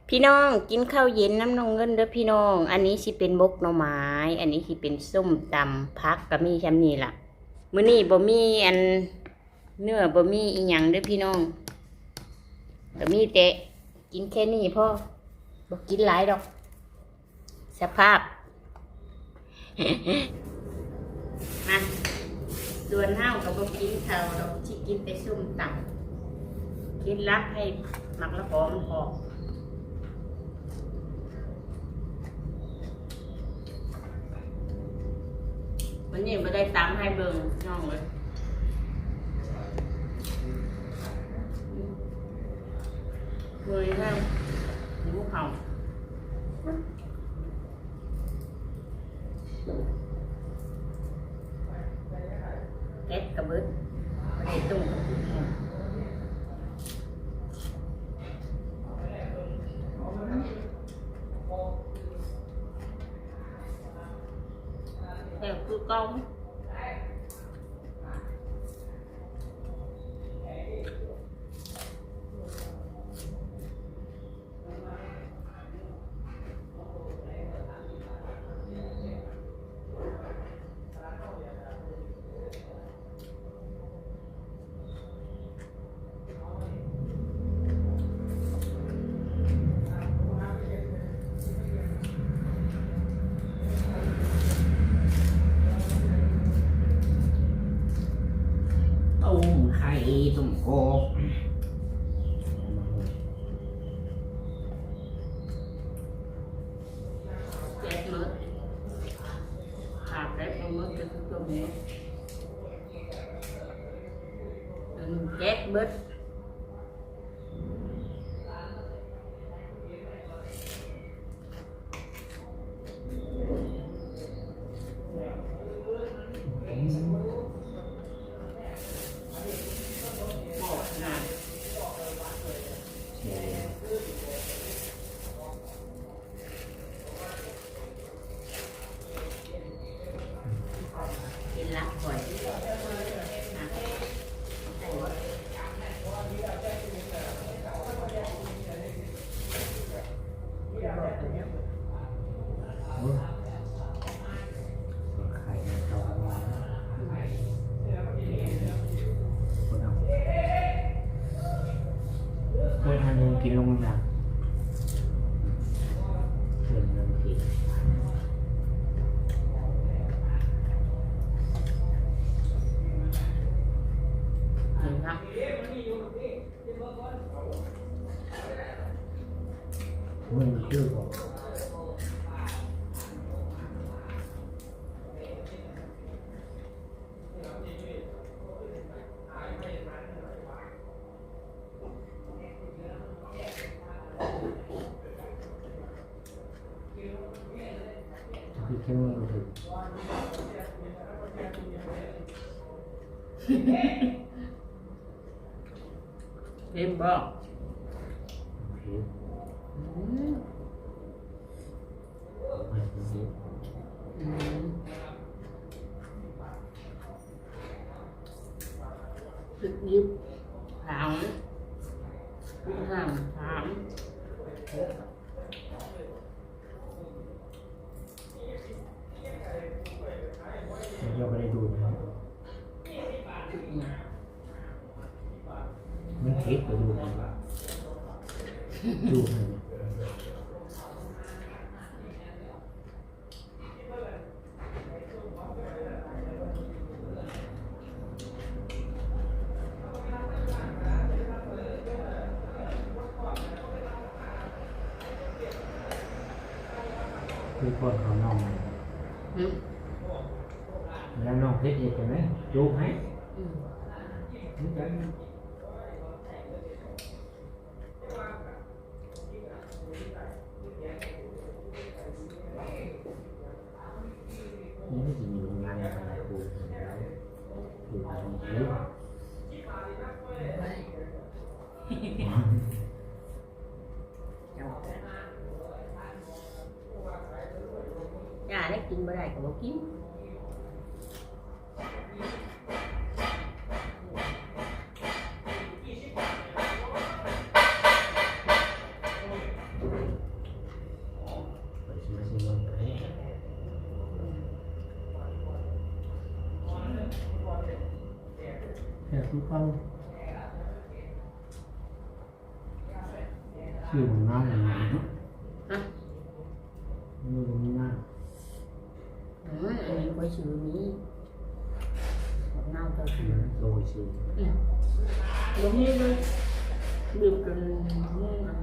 พี่น้องกินข้าวเย็นน้ำนองเงินเด้อพี่น้องอันนี้สิเป็นมกหน่อไม้อันนี้สิเป็นส้มตำพักก็มีแค่นี้ล่ะมื้อนี้บ่มีอันเนื้อบ่มีอีหยังเด้อพี่น้องก็มีแต่กินแค่นี้พอบ่กินหลายดอกสภาพ มาส่วนห้าวก็บ่กินข้าวดอกสิกินแต่ส้มตำกินรักให้หมักละหอมออกวันนี้ไม่ได้ตามให้เบิ่งน้องเลยเลยให้หมูเผาแก๊สกระเบิดไม่ได้ตุ้งกับผู้แข่งแต่คือกล้องต้มไข่ต้มโคกแก๊สมืดขาดได้ประมืดจะคือตัวนี้แก๊สมืดกินละก่อนไข่ในเตาคนเอาคนทานนึงกินลงน้ำเดินเดินกินกินละมึงคือบอกคือแค่มึงรู้สึกเต็มบ่ตึกยิบถามถาม เราไม่ได้ดูนะมันเทสไปดูนะดูนะคือคนเขาน้องแล้วน้องเพชรเห็นไหมดูให้นี่ไม่จริงอยู่งานอะไรดูแล้วดูทางนี้ย่าได้กินบ่ได้ก็บ่กิน ทุกคนชื่อของน้ำอะไรเนาะ อ่ะ มือมีน้ อันนี้ก็ชื่อนี้ของเราจะชื่อ ำโดยชื่อ ลงนี่เลยดื่มจนง่วงอ่ะ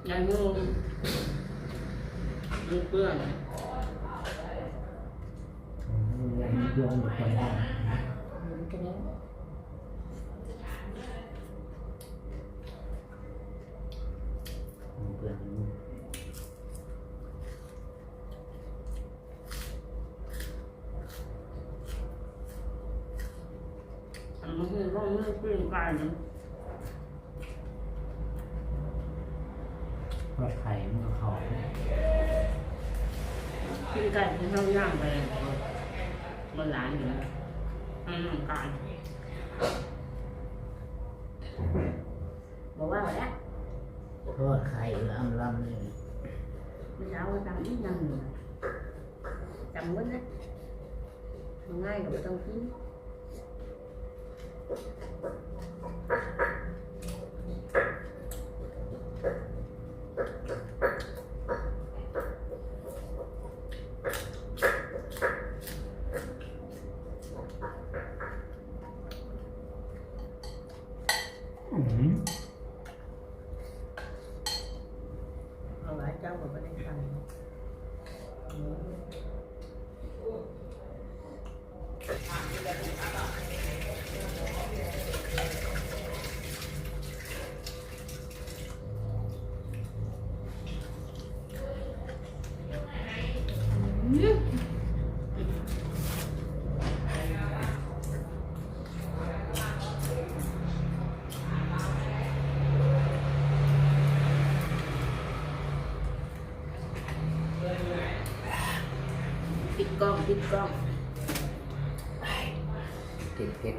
ยังงูมันเปื้อน ยังมีดวงอยู่คนได้ มันก็ได้ เพื่อนอยู่ มันคือว่ามันเปลี่ยนไปนะ เพราะไข่มันก็เขา กินไก่ที่เขาย่างไปมันหลานอยู่นะให้น้องการบอกว่าแล้ว ทอดไข่ลำเลย ไม่เช้าก็จำอีกอย่างหนึ่งจำไว้นะง่ายกับต้องกินเอาไว้เจ้าก็ไม่ได้ทำ ปิดกล้อง เผ็ด